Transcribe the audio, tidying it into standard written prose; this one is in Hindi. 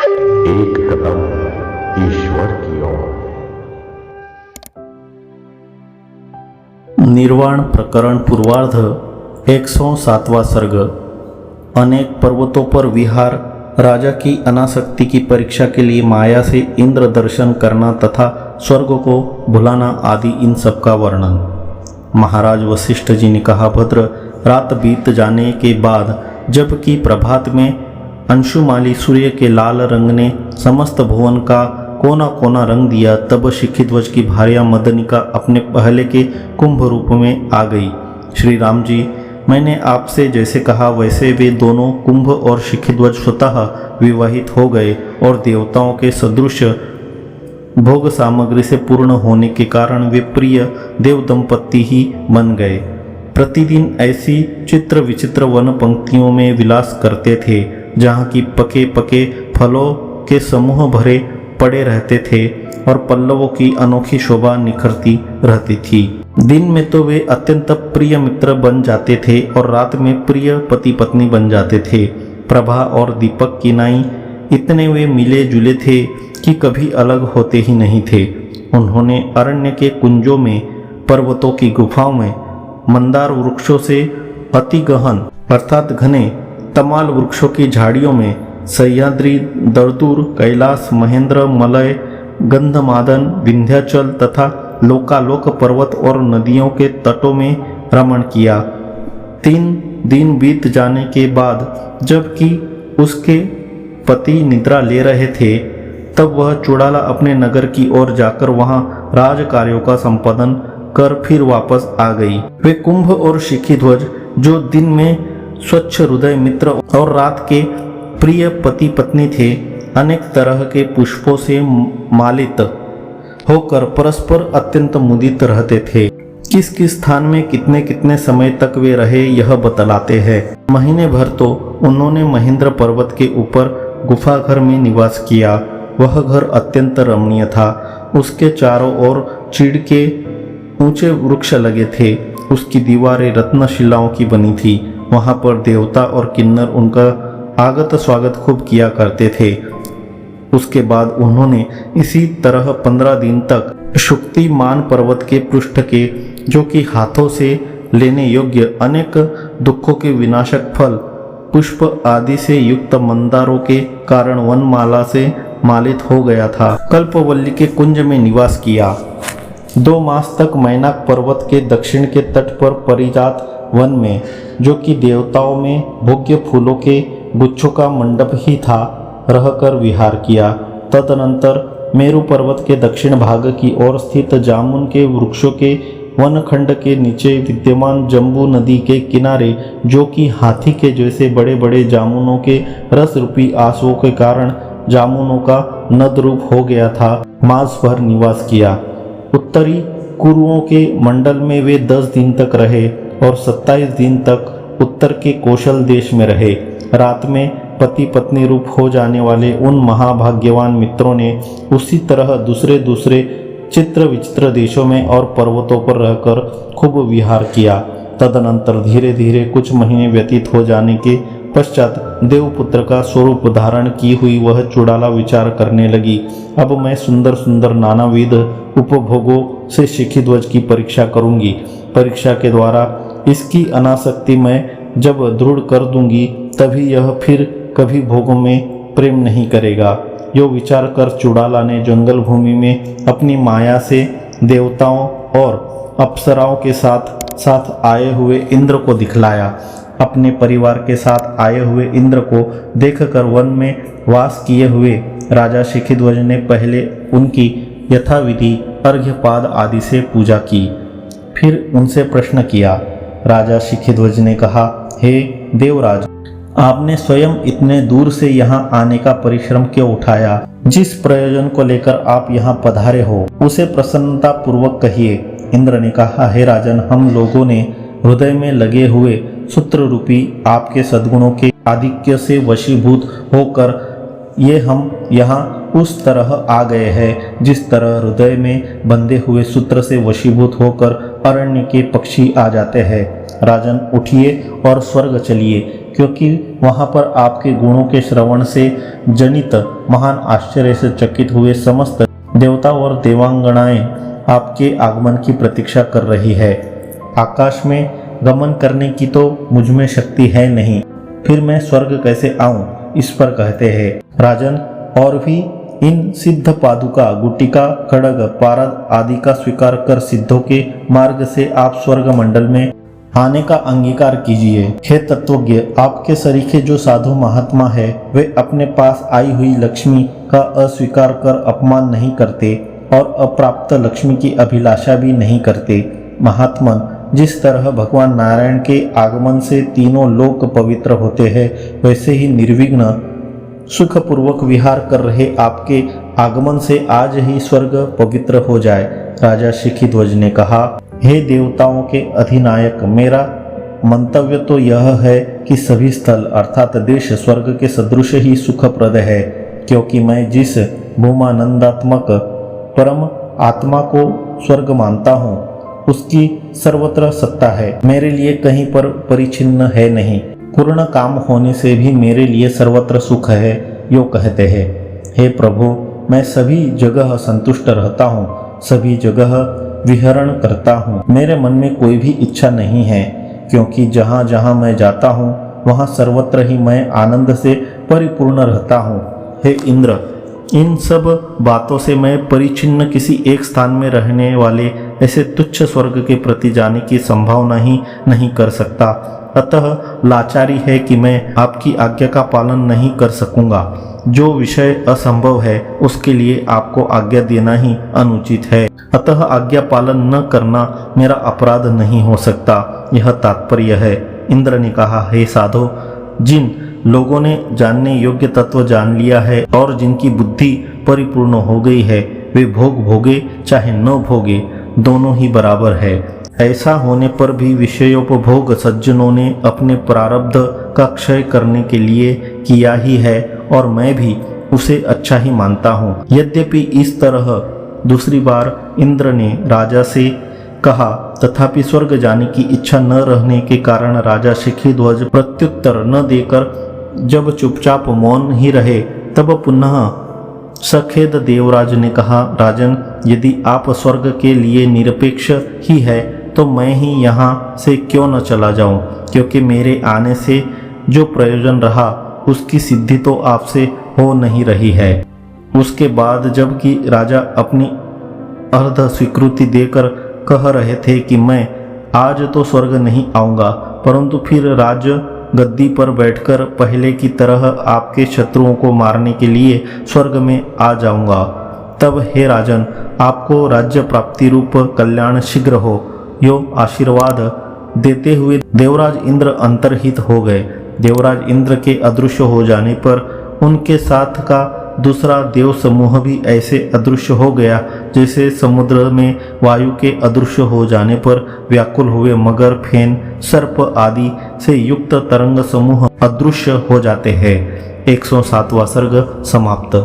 एक कदम ईश्वर की ओर। निर्वाण प्रकरण पूर्वार्ध 107वां सर्ग। अनेक पर्वतों पर विहार, राजा की अनासक्ति की परीक्षा के लिए माया से इंद्र दर्शन करना तथा स्वर्ग को भुलाना आदि इन सब का वर्णन। महाराज वशिष्ठ जी ने कहा, भद्र, रात बीत जाने के बाद जबकि प्रभात में अंशुमाली सूर्य के लाल रंग ने समस्त भुवन का कोना कोना रंग दिया, तब शिखिध्वज की भार्या मदनिका अपने पहले के कुंभ रूप में आ गई। श्री राम जी, मैंने आपसे जैसे कहा वैसे वे दोनों कुंभ और शिखिध्वज स्वतः विवाहित हो गए और देवताओं के सदृश भोग सामग्री से पूर्ण होने के कारण वे प्रिय देव दंपत्ति ही बन गए। प्रतिदिन ऐसी चित्र विचित्र वन पंक्तियों में विलास करते थे जहाँ की पके पके फलों के समूह भरे पड़े रहते थे और पल्लवों की अनोखी शोभा निखरती रहती थी। दिन में तो वे अत्यंत प्रिय मित्र बन जाते थे और रात में प्रिय पति पत्नी बन जाते थे। प्रभा और दीपक की नाई इतने वे मिले जुले थे कि कभी अलग होते ही नहीं थे। उन्होंने अरण्य के कुंजों में, पर्वतों की गुफाओं में, मंदार वृक्षों से अति गहन अर्थात घने तमाल वृक्षों की झाड़ियों में, सह्याद्री, दर्दूर, कैलाश, महेंद्र, मलय, गंधमादन, विंध्याचल तथा लोकालोक पर्वत और नदियों के तटों में रमण किया। 3 दिन बीत जाने के बाद जबकि उसके पति निद्रा ले रहे थे, तब वह चुड़ाला अपने नगर की ओर जाकर वहां राज कार्यों का संपादन कर फिर वापस आ गई। वे कुंभ और शिखिध्वज, जो दिन में स्वच्छ हृदय मित्र और रात के प्रिय पति पत्नी थे, अनेक तरह के पुष्पों से मालित होकर परस्पर अत्यंत मुदित रहते थे। किस किस स्थान में कितने कितने समय तक वे रहे यह बतलाते हैं। महीने भर तो उन्होंने महेंद्र पर्वत के ऊपर गुफा घर में निवास किया। वह घर अत्यंत रमणीय था। उसके चारों ओर चीड़ के ऊंचे वृक्ष लगे थे। उसकी दीवारें रत्नशिलाओं की बनी थी। वहां पर देवता और किन्नर उनका आगत स्वागत खूब किया करते थे। उसके बाद उन्होंने इसी तरह 15 दिन तक शुक्तिमान पर्वत के पृष्ठ के, जो कि हाथों से लेने योग्य अनेक दुखों के विनाशक फल, पुष्प आदि से युक्त मंदारों के कारण वनमाला से मालित हो गया था, कल्पवल्ली के कुंज में निवास किया। 2 मास तक मैनाक पर्वत के दक्षिण के तट पर परिजात वन में, जो कि देवताओं में भोग्य फूलों के गुच्छों का मंडप ही था, रहकर विहार किया। तदनंतर मेरु पर्वत के दक्षिण भाग की ओर स्थित जामुन के वृक्षों के वनखंड के नीचे विद्यमान जम्बू नदी के किनारे, जो कि हाथी के जैसे बड़े बड़े जामुनों के रस रूपी आंसुओं के कारण जामुनों का नद रूप हो गया था, मास भर निवास किया। उत्तरी कुरुओं के मंडल में वे 10 दिन तक रहे और 27 दिन तक उत्तर के कौशल देश में रहे। रात में पति पत्नी रूप हो जाने वाले उन महाभाग्यवान मित्रों ने उसी तरह दूसरे दूसरे चित्र विचित्र देशों में और पर्वतों पर रहकर खूब विहार किया। तदनंतर धीरे धीरे कुछ महीने व्यतीत हो जाने के पश्चात देवपुत्र का स्वरूप धारण की हुई वह चुड़ाला विचार करने लगी, अब मैं सुंदर सुंदर नानाविध उपभोगों से शिखिध्वज की परीक्षा करूंगी। परीक्षा के द्वारा इसकी अनासक्ति मैं जब दृढ़ कर दूंगी, तभी यह फिर कभी भोगों में प्रेम नहीं करेगा। यो विचार कर चुड़ाला ने जंगल भूमि में अपनी माया से देवताओं और अप्सराओं के साथ साथ आए हुए इंद्र को दिखलाया। अपने परिवार के साथ आए हुए इंद्र को देखकर वन में वास किए हुए राजा शिखिध्वज ने पहले उनकी यथाविधि अर्घ्यपाद आदि से पूजा की। फिर उनसे प्रश्न किया। राजा शिखिध्वज ने कहा, हे देवराज, आपने स्वयं इतने दूर से यहाँ आने का परिश्रम क्यों उठाया? जिस प्रयोजन को लेकर आप यहाँ पधारे हो उसे प्रसन्नता पूर्वक कहिए। इंद्र ने कहा, हे राजन, हम लोगों ने हृदय में लगे हुए सूत्र रूपी आपके सद्गुणों के आधिक्य से वशीभूत होकर ये हम यहाँ उस तरह आ गए हैं जिस तरह हृदय में बंधे हुए सूत्र से वशीभूत होकर अरण्य के पक्षी आ जाते हैं। राजन, उठिए और स्वर्ग चलिए, क्योंकि वहाँ पर आपके गुणों के श्रवण से जनित महान आश्चर्य से चकित हुए समस्त देवता और देवांगनाएं आपके आगमन की प्रतीक्षा कर रही है। आकाश में गमन करने की तो मुझमें शक्ति है नहीं, फिर मैं स्वर्ग कैसे आऊं, इस पर कहते हैं राजन, और भी इन सिद्ध पादुका, गुटिका, खड़ग, पारद आदि का स्वीकार कर सिद्धों के मार्ग से आप स्वर्ग मंडल में आने का अंगीकार कीजिए। हे तत्वज्ञ, आपके सरीखे जो साधु महात्मा है वे अपने पास आई हुई लक्ष्मी का अस्वीकार कर अपमान नहीं करते और अप्राप्त लक्ष्मी की अभिलाषा भी नहीं करते। महात्मन, जिस तरह भगवान नारायण के आगमन से तीनों लोक पवित्र होते हैं, वैसे ही निर्विघ्न सुखपूर्वक विहार कर रहे आपके आगमन से आज ही स्वर्ग पवित्र हो जाए। राजा शिखिध्वज ने कहा, हे देवताओं के अधिनायक, मेरा मंतव्य तो यह है कि सभी स्थल अर्थात देश स्वर्ग के सदृश ही सुखप्रद है, क्योंकि मैं जिस भूमानंदात्मक परम आत्मा को स्वर्ग मानता हूँ उसकी सर्वत्र सत्ता है, मेरे लिए कहीं पर परिचिन्न है नहीं। पूर्ण काम होने से भी मेरे लिए सर्वत्र सुख है, यो कहते हैं। हे प्रभु, मैं सभी जगह संतुष्ट रहता हूँ, सभी जगह विहरण करता हूँ, मेरे मन में कोई भी इच्छा नहीं है, क्योंकि जहाँ जहाँ मैं जाता हूँ वहाँ सर्वत्र ही मैं आनंद से परिपूर्ण रहता हूँ। हे इंद्र, इन सब बातों से मैं परिचिन्न किसी एक स्थान में रहने वाले ऐसे तुच्छ स्वर्ग के प्रति जाने की संभावना ही नहीं कर सकता। अतः लाचारी है कि मैं आपकी आज्ञा का पालन नहीं कर सकूंगा। जो विषय असंभव है उसके लिए आपको आज्ञा देना ही अनुचित है, अतः आज्ञा पालन न करना मेरा अपराध नहीं हो सकता, यह तात्पर्य है। इंद्र ने कहा, हे साधो, जिन लोगों ने जानने योग्य तत्व जान लिया है और जिनकी बुद्धि परिपूर्ण हो गई है, वे भोग भोगे चाहे न भोगे, दोनों ही बराबर है। ऐसा होने पर भी विषयोपभोग सज्जनों ने अपने प्रारब्ध का क्षय करने के लिए किया ही है और मैं भी उसे अच्छा ही मानता हूँ। यद्यपि इस तरह दूसरी बार इंद्र ने राजा से कहा, तथापि स्वर्ग जाने की इच्छा न रहने के कारण राजा शिखिध्वज प्रत्युत्तर न देकर जब चुपचाप मौन ही रहे, तब पुनः सखेद देवराज ने कहा, राजन, यदि आप स्वर्ग के लिए निरपेक्ष ही है तो मैं ही यहाँ से क्यों न चला जाऊँ, क्योंकि मेरे आने से जो प्रयोजन रहा उसकी सिद्धि तो आपसे हो नहीं रही है। उसके बाद जबकि राजा अपनी अर्ध स्वीकृति देकर कह रहे थे कि मैं आज तो स्वर्ग नहीं आऊँगा, परंतु फिर राज गद्दी पर बैठकर पहले की तरह आपके शत्रुओं को मारने के लिए स्वर्ग में आ जाऊंगा, तब हे राजन, आपको राज्य प्राप्ति रूप कल्याण शीघ्र हो, यो आशीर्वाद देते हुए देवराज इंद्र अंतर्हित हो गए। देवराज इंद्र के अदृश्य हो जाने पर उनके साथ का दूसरा देव समूह भी ऐसे अदृश्य हो गया जैसे समुद्र में वायु के अदृश्य हो जाने पर व्याकुल हुए मगर, फेन, सर्प आदि से युक्त तरंग समूह अदृश्य हो जाते हैं। 107वां सर्ग समाप्त।